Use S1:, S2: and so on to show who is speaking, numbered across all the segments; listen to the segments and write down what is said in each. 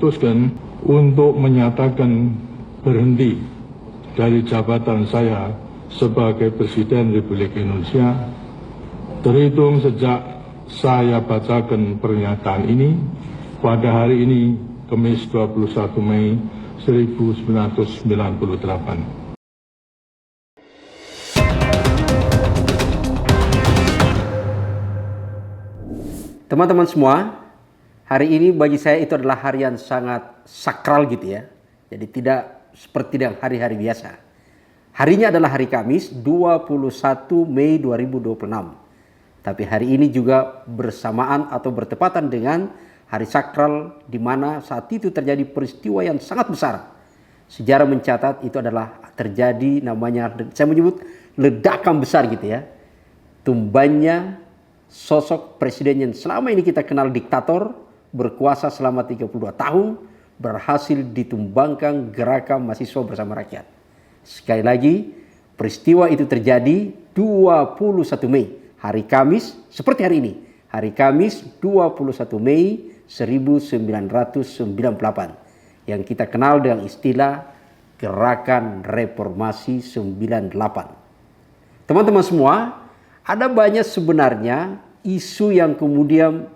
S1: memutuskan untuk menyatakan berhenti dari jabatan saya sebagai Presiden Republik Indonesia terhitung sejak saya bacakan pernyataan ini pada hari ini, Kamis 21 Mei 1998.
S2: Teman-teman semua, hari ini bagi saya itu adalah hari yang sangat sakral gitu ya. Jadi tidak seperti dengan hari-hari biasa. Harinya adalah hari Kamis 21 Mei 2026. Tapi hari ini juga bersamaan atau bertepatan dengan hari sakral di mana saat itu terjadi peristiwa yang sangat besar. Sejarah mencatat itu adalah terjadi namanya, saya menyebut ledakan besar gitu ya. Tumbangnya sosok presiden yang selama ini kita kenal diktator, berkuasa selama 32 tahun, berhasil ditumbangkan gerakan mahasiswa bersama rakyat. Sekali lagi, peristiwa itu terjadi 21 Mei, hari Kamis, seperti hari ini. Hari Kamis 21 Mei 1998, yang kita kenal dengan istilah Gerakan Reformasi 98. Teman-teman semua, ada banyak sebenarnya isu yang kemudian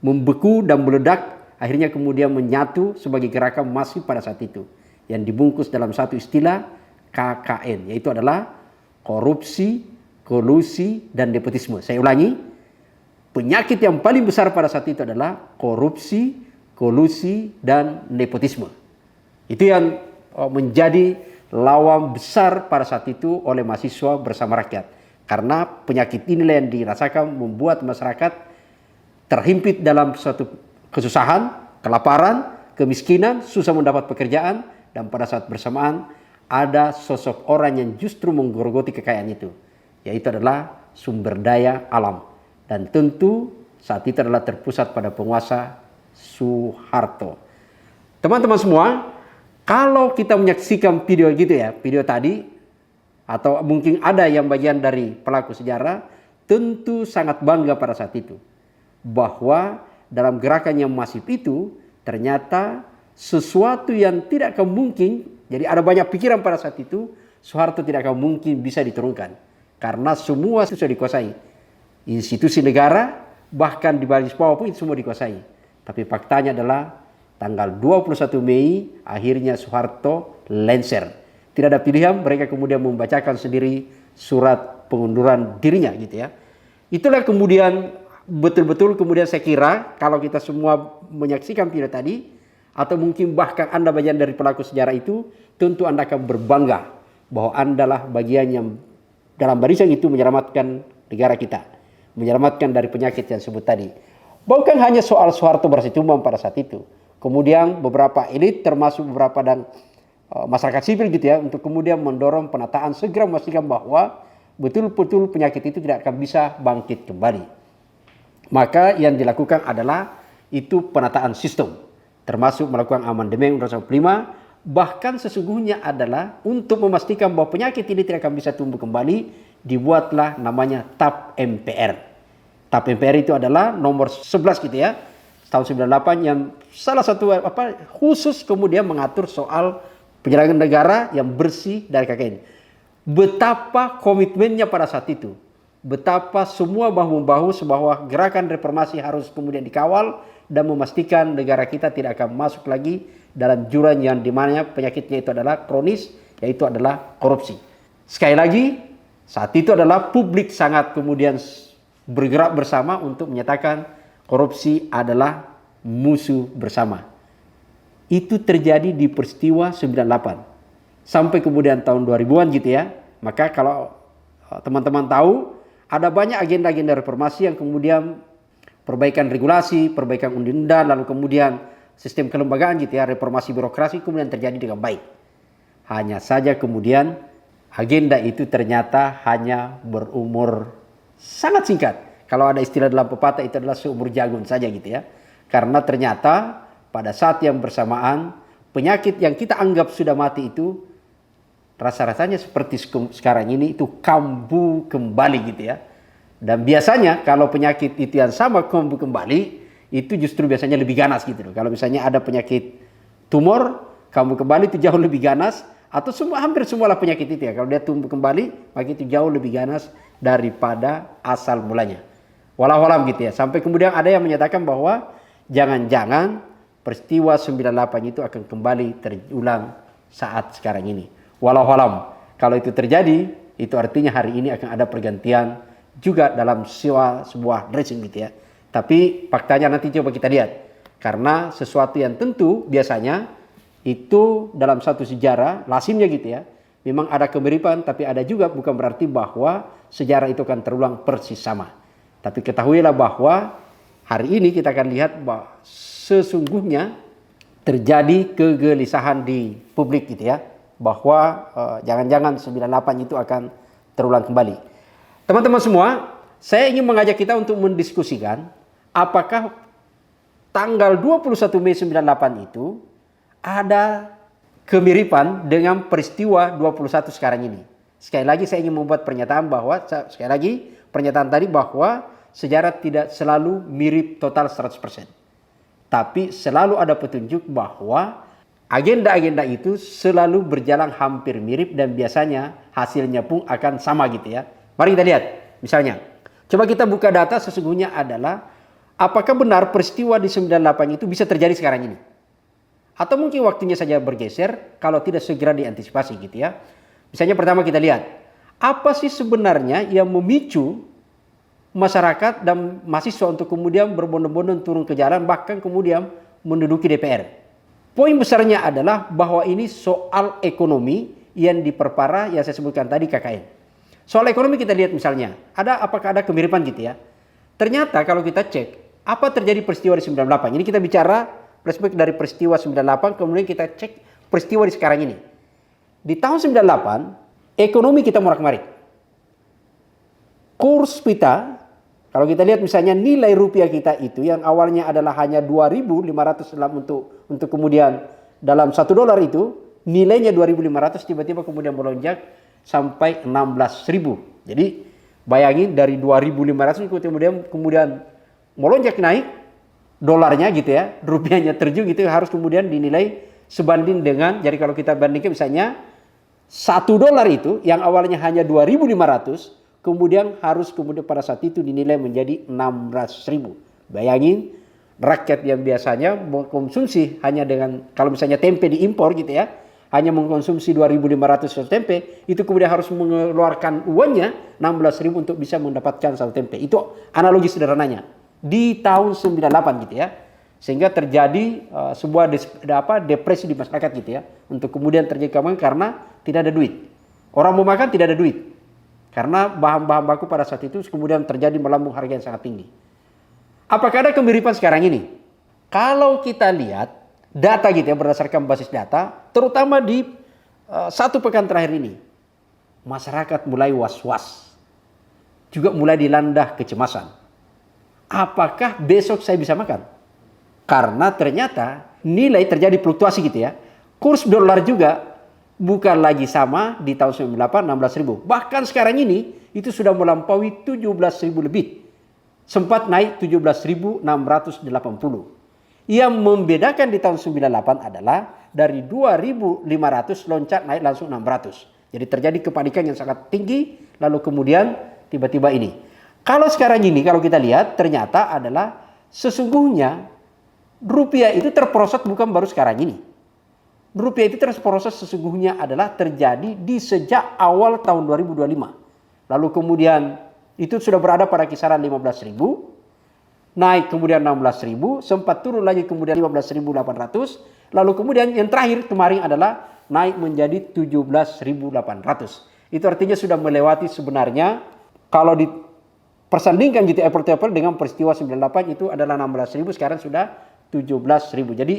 S2: membeku dan meledak, akhirnya kemudian menyatu sebagai gerakan masif pada saat itu. Yang dibungkus dalam satu istilah KKN, yaitu adalah korupsi, kolusi, dan nepotisme. Saya ulangi, penyakit yang paling besar pada saat itu adalah korupsi, kolusi, dan nepotisme. Itu yang menjadi lawan besar pada saat itu oleh mahasiswa bersama rakyat. Karena penyakit inilah yang dirasakan membuat masyarakat terhimpit dalam suatu kesusahan, kelaparan, kemiskinan, susah mendapat pekerjaan, dan pada saat bersamaan ada sosok orang yang justru menggerogoti kekayaan itu, yaitu adalah sumber daya alam. Dan tentu saat itu adalah terpusat pada penguasa Soeharto. Teman-teman semua, kalau kita menyaksikan video gitu ya, video tadi, atau mungkin ada yang bagian dari pelaku sejarah, tentu sangat bangga pada saat itu. Bahwa dalam gerakan yang masif itu, ternyata sesuatu yang tidak akan mungkin, jadi ada banyak pikiran pada saat itu, Soeharto tidak akan mungkin bisa diturunkan. Karena semua sudah dikuasai. Institusi negara, bahkan di baris bawah pun itu semua dikuasai. Tapi faktanya adalah tanggal 21 Mei, akhirnya Soeharto lengser. Tidak ada pilihan, mereka kemudian membacakan sendiri surat pengunduran dirinya gitu ya. Itulah kemudian betul-betul kemudian saya kira kalau kita semua menyaksikan video tadi, atau mungkin bahkan Anda bagian dari pelaku sejarah itu, tentu Anda akan berbangga bahwa Anda lah bagian yang dalam barisan itu menyelamatkan negara kita, menyelamatkan dari penyakit yang disebut tadi. Bukan hanya soal Soeharto bersih tumbang pada saat itu, kemudian beberapa elit termasuk beberapa dan masyarakat sipil gitu ya, untuk kemudian mendorong penataan, segera memastikan bahwa betul-betul penyakit itu tidak akan bisa bangkit kembali. Maka yang dilakukan adalah itu penataan sistem, termasuk melakukan amandemen Undang-Undang 45, bahkan sesungguhnya adalah untuk memastikan bahwa penyakit ini tidak akan bisa tumbuh kembali, dibuatlah namanya TAP MPR. TAP MPR itu adalah nomor 11 gitu ya, tahun 98, yang salah satu khusus kemudian mengatur soal penyelenggaraan negara yang bersih dari KKN. Betapa komitmennya pada saat itu. Betapa semua bahu-membahu bahwa gerakan reformasi harus kemudian dikawal dan memastikan negara kita tidak akan masuk lagi dalam jurang yang dimana penyakitnya itu adalah kronis, yaitu adalah korupsi. Sekali lagi, saat itu adalah publik sangat kemudian bergerak bersama untuk menyatakan korupsi adalah musuh bersama. Itu terjadi di peristiwa 98. Sampai kemudian tahun 2000-an gitu ya. Maka kalau teman-teman tahu, ada banyak agenda-agenda reformasi yang kemudian perbaikan regulasi, perbaikan undang-undang, lalu kemudian sistem kelembagaan gitu ya, reformasi birokrasi kemudian terjadi dengan baik. Hanya saja kemudian agenda itu ternyata hanya berumur sangat singkat. Kalau ada istilah dalam pepatah itu adalah seumur jagung saja gitu ya. Karena ternyata pada saat yang bersamaan, penyakit yang kita anggap sudah mati itu rasa-rasanya seperti sekarang ini itu kambuh kembali gitu ya. Dan biasanya kalau penyakit itu yang sama kambuh kembali, itu justru biasanya lebih ganas gitu loh. Kalau misalnya ada penyakit tumor, kamu kembali itu jauh lebih ganas, atau hampir semualah penyakit itu ya. Kalau dia tumbuh kembali, maka itu jauh lebih ganas daripada asal mulanya. Walau alam gitu ya. Sampai kemudian ada yang menyatakan bahwa jangan-jangan peristiwa 98 itu akan kembali terulang saat sekarang ini. Walau alam, kalau itu terjadi, itu artinya hari ini akan ada pergantian juga dalam sebuah rezim gitu ya. Tapi faktanya nanti coba kita lihat. Karena sesuatu yang tentu biasanya itu dalam satu sejarah, lazimnya gitu ya. Memang ada kemiripan, tapi ada juga bukan berarti bahwa sejarah itu akan terulang persis sama. Tapi ketahuilah bahwa hari ini kita akan lihat bahwa sesungguhnya terjadi kegelisahan di publik gitu ya. Bahwa jangan-jangan 98 itu akan terulang kembali. Teman-teman semua, saya ingin mengajak kita untuk mendiskusikan apakah tanggal 21 Mei 98 itu ada kemiripan dengan peristiwa 21 sekarang ini. Sekali lagi saya ingin membuat pernyataan bahwa, sekali lagi pernyataan tadi bahwa sejarah tidak selalu mirip total 100%. Tapi selalu ada petunjuk bahwa agenda-agenda itu selalu berjalan hampir mirip dan biasanya hasilnya pun akan sama gitu ya. Mari kita lihat. Misalnya, coba kita buka data sesungguhnya adalah apakah benar peristiwa di 98 itu bisa terjadi sekarang ini? Atau mungkin waktunya saja bergeser kalau tidak segera diantisipasi gitu ya. Misalnya pertama kita lihat, apa sih sebenarnya yang memicu masyarakat dan mahasiswa untuk kemudian berbondong-bondong turun ke jalan bahkan kemudian menduduki DPR? Poin besarnya adalah bahwa ini soal ekonomi yang diperparah yang saya sebutkan tadi KKN. Soal ekonomi kita lihat misalnya, apakah ada kemiripan gitu ya. Ternyata kalau kita cek, apa terjadi peristiwa di 98? Ini kita bicara perspektif dari peristiwa 98, kemudian kita cek peristiwa di sekarang ini. Di tahun 98, ekonomi kita morak-marik. Kurs kita, kalau kita lihat misalnya nilai rupiah kita itu yang awalnya adalah hanya 2.500 untuk kemudian dalam $1 itu nilainya 2.500 tiba-tiba kemudian melonjak sampai 16.000. Jadi bayangin dari 2.500 kemudian melonjak naik dolarnya gitu ya, rupiahnya terjun gitu harus kemudian dinilai sebanding dengan, jadi kalau kita bandingkan misalnya $1 itu yang awalnya hanya 2.500 kemudian pada saat itu dinilai menjadi 16.000. Bayangin rakyat yang biasanya mengkonsumsi hanya dengan, kalau misalnya tempe diimpor gitu ya, hanya mengkonsumsi 2.500 tempe, itu kemudian harus mengeluarkan uangnya 16.000 untuk bisa mendapatkan satu tempe. Itu analogi sederhananya. Di tahun 98 gitu ya. Sehingga terjadi sebuah depresi di masyarakat gitu ya. Untuk kemudian terjadi keamanan karena tidak ada duit. Orang mau makan tidak ada duit. Karena bahan-bahan baku pada saat itu kemudian terjadi melambung harga yang sangat tinggi. Apakah ada kemiripan sekarang ini? Kalau kita lihat data gitu ya, berdasarkan basis data, terutama di 1 pekan terakhir ini, masyarakat mulai was-was. Juga mulai dilanda kecemasan. Apakah besok saya bisa makan? Karena ternyata nilai terjadi fluktuasi gitu ya. Kurs dolar juga bukan lagi sama di tahun 98 16.000. Bahkan sekarang ini itu sudah melampaui 17.000 lebih. Sempat naik 17.680. Yang membedakan di tahun 98 adalah dari 2.500 loncat naik langsung 600. Jadi terjadi kepanikan yang sangat tinggi lalu kemudian tiba-tiba ini. Kalau sekarang ini kalau kita lihat ternyata adalah sesungguhnya rupiah itu terproses bukan baru sekarang ini. Rupiah itu terproses sesungguhnya adalah terjadi di sejak awal tahun 2025. Lalu kemudian itu sudah berada pada kisaran 15.000, naik kemudian 16.000, sempat turun lagi kemudian 15.800, lalu kemudian yang terakhir kemarin adalah naik menjadi 17.800. Itu artinya sudah melewati sebenarnya kalau dipersandingkan gitu apple to apple dengan peristiwa 98 itu adalah 16.000, sekarang sudah 17.000. Jadi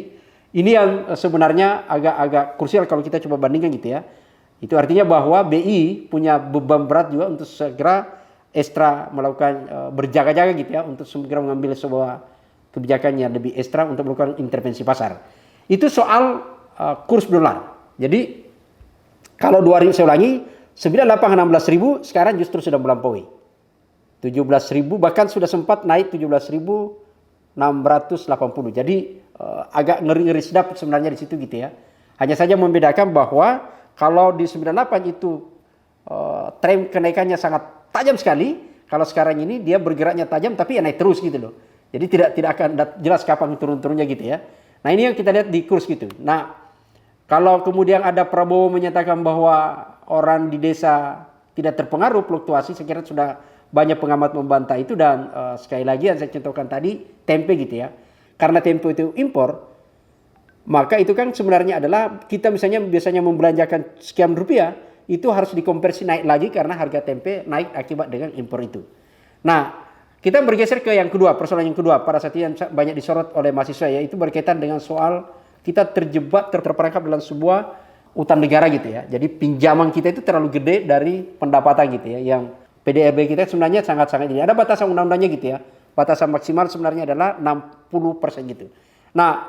S2: ini yang sebenarnya agak krusial kalau kita coba bandingkan gitu ya. Itu artinya bahwa BI punya beban berat juga untuk segera ekstra melakukan berjaga-jaga gitu ya, untuk segera mengambil sebuah kebijakan yang lebih ekstra untuk melakukan intervensi pasar. Itu soal kurs dolar. Jadi kalau 2000 saya ulangi 98 16.000 sekarang justru sudah melampaui 17.000, bahkan sudah sempat naik 17.000 680. Jadi agak ngeri-ngeri sedap sebenarnya di situ gitu ya. Hanya saja membedakan bahwa kalau di 98 itu tren kenaikannya sangat tajam sekali. Kalau sekarang ini dia bergeraknya tajam tapi ya naik terus gitu loh. Jadi tidak akan jelas kapan turun-turunnya gitu ya. Nah ini yang kita lihat di kurs gitu. Nah kalau kemudian ada Prabowo menyatakan bahwa orang di desa tidak terpengaruh fluktuasi, saya kira sudah banyak pengamat membantah itu. Dan sekali lagi yang saya contohkan tadi tempe gitu ya. Karena tempe itu impor, maka itu kan sebenarnya adalah kita misalnya biasanya membelanjakan sekian rupiah, itu harus dikonversi naik lagi karena harga tempe naik akibat dengan impor itu. Nah, kita bergeser ke yang kedua, persoalan yang kedua pada saat ini yang banyak disorot oleh mahasiswa, yaitu berkaitan dengan soal kita terjebak, terperangkap dalam sebuah utang negara gitu ya. Jadi pinjaman kita itu terlalu gede dari pendapatan gitu ya, yang PDRB kita sebenarnya sangat-sangat ini. Ada batasan undang-undangnya gitu ya. Batasan maksimal sebenarnya adalah 60% gitu. Nah,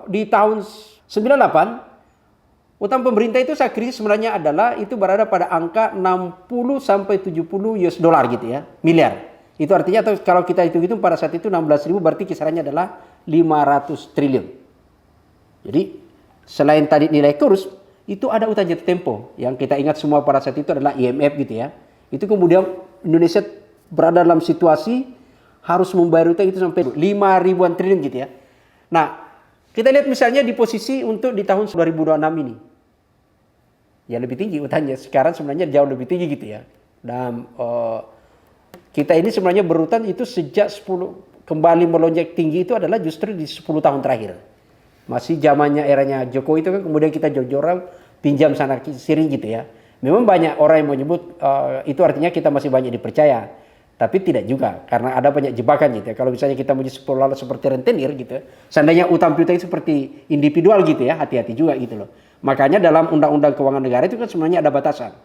S2: di tahun 98 utang pemerintah itu saya kritis sebenarnya adalah itu berada pada angka 60 sampai 70 US dollar gitu ya, miliar. Itu artinya kalau kita hitung-hitung pada saat itu 16.000 berarti kisarannya adalah 500 triliun. Jadi selain tadi nilai kurs, itu ada utang jatuh tempo yang kita ingat semua pada saat itu adalah IMF gitu ya. Itu kemudian Indonesia berada dalam situasi harus membayar utang itu sampai 5.000-an triliun gitu ya. Nah, kita lihat misalnya di posisi untuk di tahun 2026 ini. Ya lebih tinggi utangnya. Sekarang sebenarnya jauh lebih tinggi gitu ya. Dan kita ini sebenarnya berutang itu sejak kembali melonjak tinggi itu adalah justru di 10 tahun terakhir. Masih zamannya eranya Jokowi itu kan kemudian kita jor-joran pinjam sana sini gitu ya. Memang banyak orang yang menyebut itu artinya kita masih banyak dipercaya. Tapi tidak juga, karena ada banyak jebakan gitu ya. Kalau misalnya kita menjadi seperti rentenir gitu ya, seandainya utang piutang seperti individual gitu ya, hati-hati juga gitu loh. Makanya dalam Undang-Undang Keuangan Negara itu kan sebenarnya ada batasan.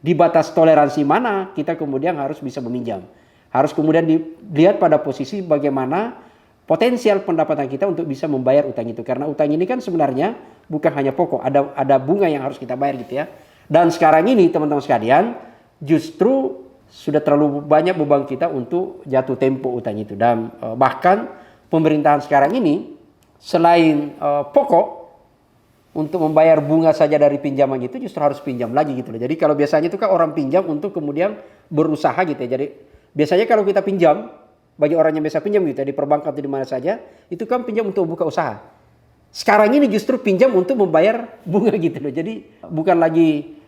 S2: Di batas toleransi mana kita kemudian harus bisa meminjam. Harus kemudian dilihat pada posisi bagaimana potensial pendapatan kita untuk bisa membayar utang itu. Karena utang ini kan sebenarnya bukan hanya pokok, ada bunga yang harus kita bayar gitu ya. Dan sekarang ini teman-teman sekalian, justru sudah terlalu banyak beban kita untuk jatuh tempo utang itu. Dan bahkan pemerintahan sekarang ini selain pokok untuk membayar bunga saja dari pinjaman itu justru harus pinjam lagi gitu loh. Jadi kalau biasanya itu kan orang pinjam untuk kemudian berusaha gitu ya. Jadi biasanya kalau kita pinjam bagi orang yang biasa pinjam gitu ya, di perbankan atau di mana saja, itu kan pinjam untuk buka usaha. Sekarang ini justru pinjam untuk membayar bunga gitu loh. Jadi bukan lagi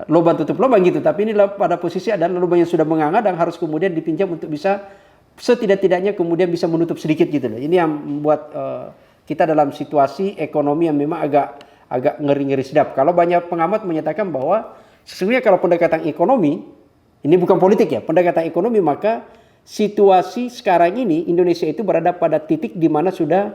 S2: lubang tutup lubang gitu, tapi ini pada posisi adalah lubang yang sudah menganga dan harus kemudian dipinjam untuk bisa setidak-tidaknya kemudian bisa menutup sedikit gitu loh. Ini yang membuat kita dalam situasi ekonomi yang memang agak ngeri-ngeri sedap. Kalau banyak pengamat menyatakan bahwa sesungguhnya kalau pendekatan ekonomi, ini bukan politik ya, pendekatan ekonomi, maka situasi sekarang ini Indonesia itu berada pada titik di mana sudah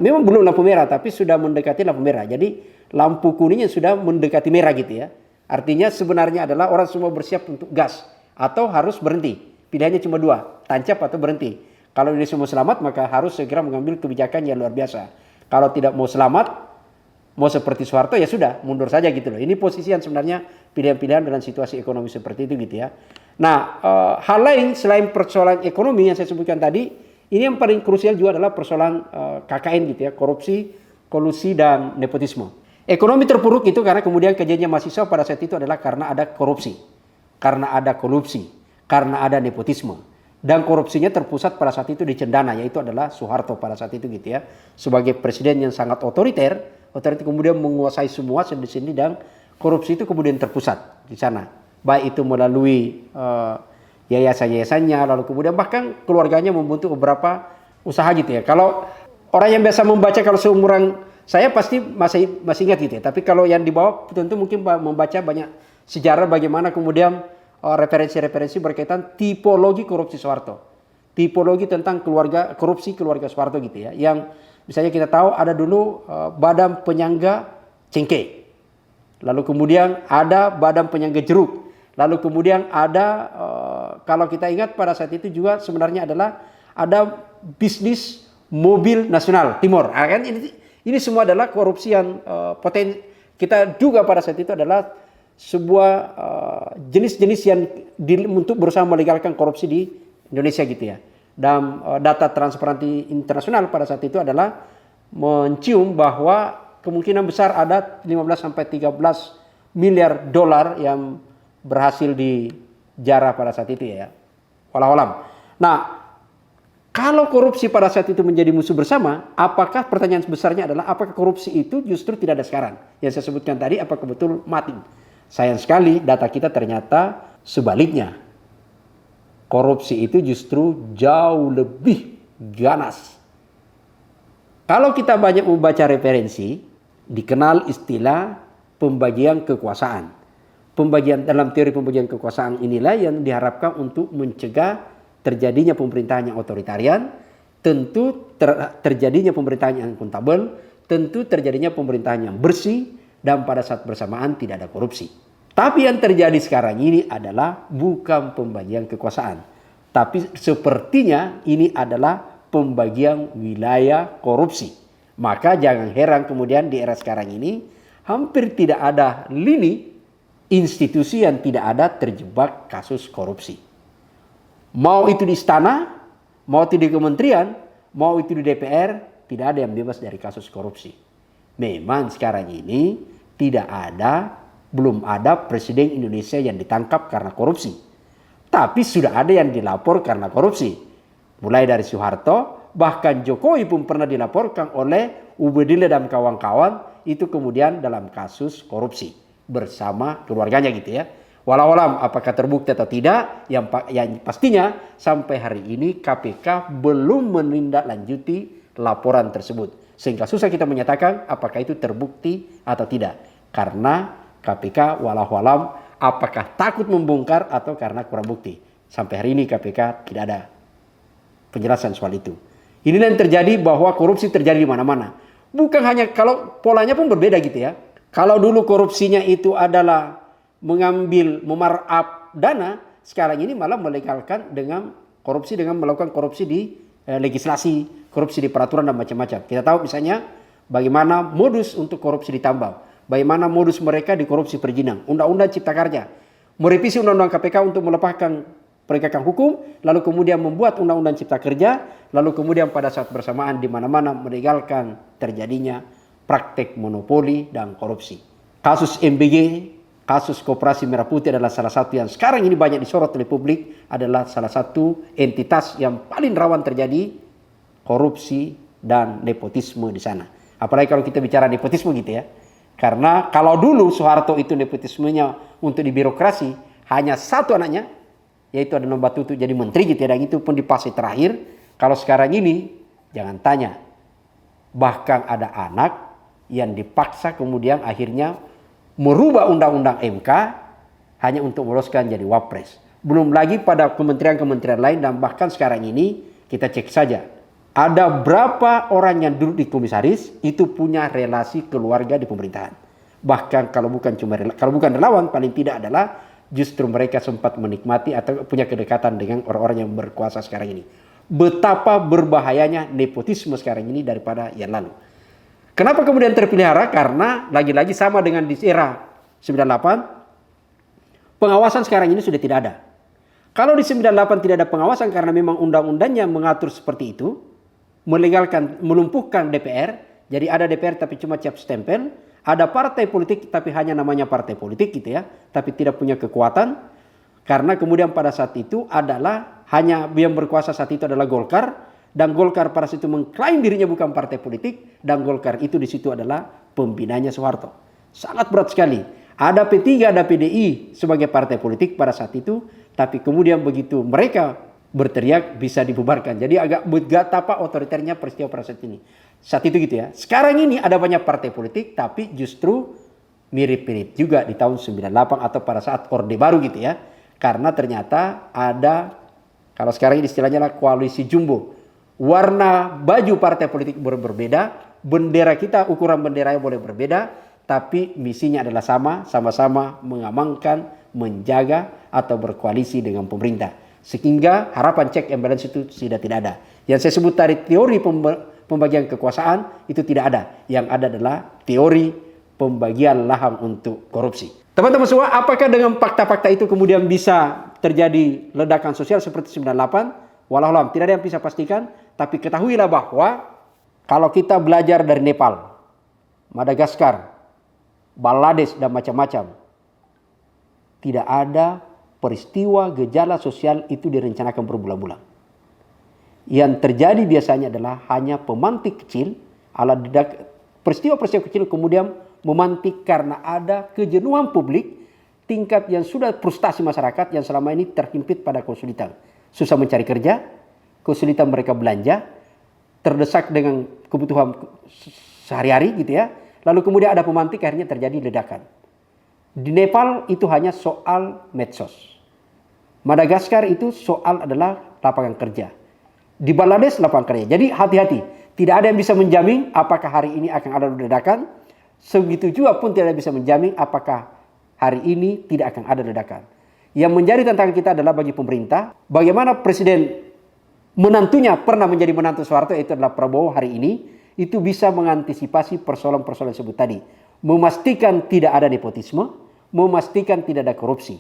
S2: memang belum lampu merah, tapi sudah mendekati lampu merah. Jadi lampu kuningnya sudah mendekati merah gitu ya. Artinya sebenarnya adalah orang semua bersiap untuk gas atau harus berhenti. Pilihannya cuma dua, tancap atau berhenti. Kalau Indonesia mau selamat maka harus segera mengambil kebijakan yang luar biasa. Kalau tidak mau selamat, mau seperti Soeharto ya sudah mundur saja gitu loh. Ini posisi yang sebenarnya pilihan-pilihan dalam situasi ekonomi seperti itu gitu ya. Nah, hal lain selain persoalan ekonomi yang saya sebutkan tadi, ini yang paling krusial juga adalah persoalan KKN gitu ya, korupsi, kolusi dan nepotisme. Ekonomi terpuruk itu karena kemudian kejadiannya mahasiswa pada saat itu adalah karena ada korupsi, karena ada kolusi, karena ada nepotisme. Dan korupsinya terpusat pada saat itu di Cendana, yaitu adalah Soeharto pada saat itu gitu ya. Sebagai presiden yang sangat otoriter kemudian menguasai semua sendi-sendi dan korupsi itu kemudian terpusat di sana. Baik itu melalui yayasan-yayasannya, lalu kemudian bahkan keluarganya membentuk beberapa usaha gitu ya. Kalau orang yang biasa membaca, kalau seumuran saya pasti masih ingat gitu ya. Tapi kalau yang di bawah tentu mungkin membaca banyak sejarah bagaimana kemudian referensi-referensi berkaitan tipologi korupsi Soeharto. Tipologi tentang korupsi keluarga Soeharto gitu ya. Yang misalnya kita tahu ada dulu Badan Penyangga Cengkeh. Lalu kemudian ada Badan Penyangga Jeruk. Lalu kemudian ada kalau kita ingat pada saat itu juga sebenarnya adalah ada bisnis mobil nasional Timur. Kan ini semua adalah korupsi yang kita duga pada saat itu adalah sebuah jenis-jenis yang untuk berusaha melegalkan korupsi di Indonesia gitu ya. dan data Transparansi Internasional pada saat itu adalah mencium bahwa kemungkinan besar ada 15 sampai 13 miliar dolar yang berhasil dijarah pada saat itu ya. Walau alam. Nah, kalau korupsi pada saat itu menjadi musuh bersama, apakah pertanyaan besarnya adalah apakah korupsi itu justru tidak ada sekarang? Yang saya sebutkan tadi apakah betul mati? Sayang sekali data kita ternyata sebaliknya. Korupsi itu justru jauh lebih ganas. Kalau kita banyak membaca referensi, dikenal istilah pembagian kekuasaan. Dalam teori pembagian kekuasaan inilah yang diharapkan untuk mencegah terjadinya pemerintahan yang otoritarian, tentu terjadinya pemerintahan yang akuntabel, tentu terjadinya pemerintahan yang bersih, dan pada saat bersamaan tidak ada korupsi. Tapi yang terjadi sekarang ini adalah bukan pembagian kekuasaan, tapi sepertinya ini adalah pembagian wilayah korupsi. Maka jangan heran kemudian di era sekarang ini hampir tidak ada lini institusi yang tidak ada terjebak kasus korupsi. Mau itu di istana, mau itu di kementerian, mau itu di DPR, tidak ada yang bebas dari kasus korupsi. Memang sekarang ini belum ada presiden Indonesia yang ditangkap karena korupsi. Tapi sudah ada yang dilapor karena korupsi. Mulai dari Soeharto, bahkan Jokowi pun pernah dilaporkan oleh Ubedillah dan kawan-kawan itu kemudian dalam kasus korupsi bersama keluarganya gitu ya. Walau alam apakah terbukti atau tidak, yang pastinya sampai hari ini KPK belum menindaklanjuti laporan tersebut. Sehingga susah kita menyatakan apakah itu terbukti atau tidak. Karena KPK walau alam apakah takut membongkar atau karena kurang bukti. Sampai hari ini KPK tidak ada penjelasan soal itu. Inilah yang terjadi bahwa korupsi terjadi di mana-mana. Bukan hanya kalau polanya pun berbeda gitu ya. Kalau dulu korupsinya itu adalah memarkup dana, sekarang ini malah melegalkan dengan korupsi dengan melakukan korupsi di legislasi, korupsi di peraturan dan macam-macam. Kita tahu misalnya bagaimana modus untuk korupsi di tambang, bagaimana modus mereka di korupsi perizinan, undang-undang cipta kerja, merevisi undang-undang KPK untuk melepaskan penegakan hukum, lalu kemudian membuat undang-undang cipta kerja, lalu kemudian pada saat bersamaan di mana-mana melegalkan terjadinya praktek monopoli dan korupsi. Kasus MBG, kasus Koperasi Merah Putih adalah salah satu yang sekarang ini banyak disorot oleh publik, adalah salah satu entitas yang paling rawan terjadi korupsi dan nepotisme di sana. Apalagi kalau kita bicara nepotisme gitu ya. Karena kalau dulu Soeharto itu nepotismenya untuk di birokrasi hanya satu anaknya, yaitu ada Nomor Batutu jadi menteri gitu ya, dan itu pun di fase terakhir. Kalau sekarang ini jangan tanya, bahkan ada anak yang dipaksa kemudian akhirnya merubah undang-undang MK hanya untuk meloloskan jadi wapres. Belum lagi pada kementerian-kementerian lain, dan bahkan sekarang ini kita cek saja. Ada berapa orang yang duduk di komisaris itu punya relasi keluarga di pemerintahan. Bahkan kalau bukan relawan, paling tidak adalah justru mereka sempat menikmati atau punya kedekatan dengan orang-orang yang berkuasa sekarang ini. Betapa berbahayanya nepotisme sekarang ini daripada yang lalu. Kenapa kemudian terpelihara? Karena lagi-lagi sama dengan di era 98, pengawasan sekarang ini sudah tidak ada. Kalau di 98 tidak ada pengawasan karena memang undang-undangnya mengatur seperti itu, melumpuhkan DPR, jadi ada DPR tapi cuma cap stempel, ada partai politik tapi hanya namanya partai politik gitu ya, tapi tidak punya kekuatan, karena kemudian pada saat itu adalah hanya yang berkuasa saat itu adalah Golkar, dan Golkar pada situ mengklaim dirinya bukan partai politik, dan Golkar itu di situ adalah pembinanya Soeharto. Sangat berat sekali. Ada P3, ada PDI sebagai partai politik pada saat itu, tapi kemudian begitu mereka berteriak bisa dibubarkan. Jadi agak betapa otoriternya peristiwa pada saat ini. Saat itu gitu ya. Sekarang ini ada banyak partai politik, tapi justru mirip-mirip juga di tahun 98 atau pada saat Orde Baru gitu ya. Karena ternyata ada, kalau sekarang ini istilahnya adalah koalisi jumbo. Warna baju partai politik berbeda, bendera kita, ukuran benderanya boleh berbeda, tapi misinya adalah sama-sama mengamankan, menjaga, atau berkoalisi dengan pemerintah. Sehingga harapan check and balance itu sudah tidak ada. Yang saya sebut tadi teori pembagian kekuasaan itu tidak ada. Yang ada adalah teori pembagian lahan untuk korupsi. Teman-teman semua, apakah dengan fakta-fakta itu kemudian bisa terjadi ledakan sosial seperti 98? Walau alam, tidak ada yang bisa pastikan, tapi ketahuilah bahwa kalau kita belajar dari Nepal, Madagaskar, Bangladesh dan macam-macam, tidak ada peristiwa gejala sosial itu direncanakan berbulan-bulan. Yang terjadi biasanya adalah hanya pemantik kecil, peristiwa-peristiwa kecil kemudian memantik karena ada kejenuhan publik, tingkat yang sudah frustasi masyarakat yang selama ini terhimpit pada kesulitan. Susah mencari kerja, kesulitan mereka belanja, terdesak dengan kebutuhan sehari-hari gitu ya. Lalu kemudian ada pemantik, akhirnya terjadi ledakan. Di Nepal itu hanya soal medsos. Madagaskar itu soal adalah lapangan kerja. Di Bangladesh lapangan kerja. Jadi hati-hati. Tidak ada yang bisa menjamin apakah hari ini akan ada ledakan. Segitu juga pun tidak bisa menjamin apakah hari ini tidak akan ada ledakan. Yang menjadi tantangan kita adalah bagi pemerintah. Bagaimana presiden menantunya pernah menjadi menantu Soeharto, itu adalah Prabowo hari ini. Itu bisa mengantisipasi persoalan-persoalan tersebut tadi. Memastikan tidak ada nepotisme, memastikan tidak ada korupsi.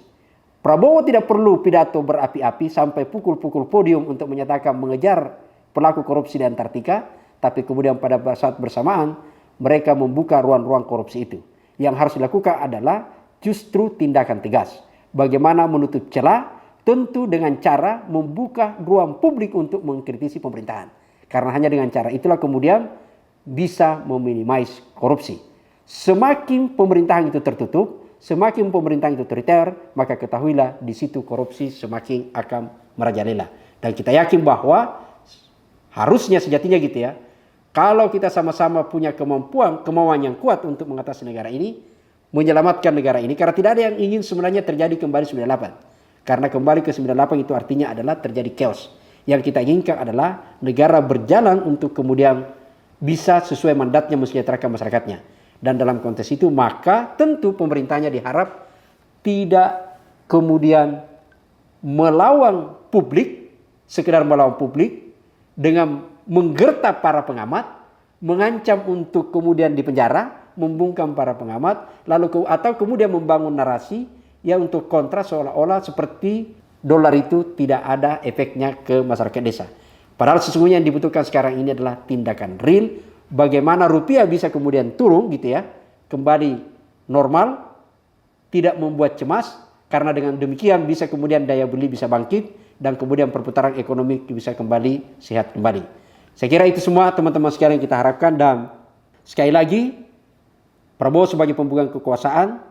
S2: Prabowo tidak perlu pidato berapi-api sampai pukul-pukul podium untuk menyatakan mengejar pelaku korupsi di Antartika, tapi kemudian pada saat bersamaan mereka membuka ruang-ruang korupsi itu. Yang harus dilakukan adalah justru tindakan tegas. Bagaimana menutup celah? Tentu dengan cara membuka ruang publik untuk mengkritisi pemerintahan. Karena hanya dengan cara itulah kemudian bisa meminimais korupsi. Semakin pemerintahan itu tertutup, semakin pemerintahan itu otoriter, maka ketahuilah di situ korupsi semakin akan merajalela. Dan kita yakin bahwa harusnya sejatinya gitu ya, kalau kita sama-sama punya kemauan yang kuat untuk mengatasi negara ini, menyelamatkan negara ini, karena tidak ada yang ingin sebenarnya terjadi kembali 98. Karena kembali ke 98 itu artinya adalah terjadi chaos. Yang kita inginkan adalah negara berjalan untuk kemudian bisa sesuai mandatnya mensejahterakan masyarakatnya. Dan dalam konteks itu maka tentu pemerintahnya diharap tidak kemudian melawan publik, sekedar melawan publik dengan menggertak para pengamat, mengancam untuk kemudian dipenjara, membungkam para pengamat, lalu atau kemudian membangun narasi yang untuk kontra seolah-olah seperti dolar itu tidak ada efeknya ke masyarakat desa. Padahal sesungguhnya yang dibutuhkan sekarang ini adalah tindakan real. Bagaimana rupiah bisa kemudian turun gitu ya, kembali normal, tidak membuat cemas, karena dengan demikian bisa kemudian daya beli bisa bangkit, dan kemudian perputaran ekonomi bisa kembali sehat kembali. Saya kira itu semua teman-teman sekalian yang kita harapkan, dan sekali lagi Prabowo sebagai pemegang kekuasaan,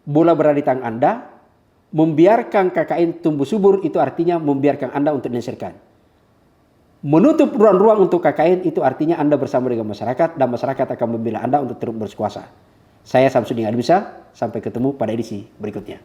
S2: bola berada di tangan Anda. Membiarkan KKN tumbuh subur itu artinya membiarkan Anda untuk dihasilkan. Menutup ruang-ruang untuk KKN itu artinya Anda bersama dengan masyarakat, dan masyarakat akan membela Anda untuk terus berkuasa. Saya Samsudin Adbisa, sampai ketemu pada edisi berikutnya.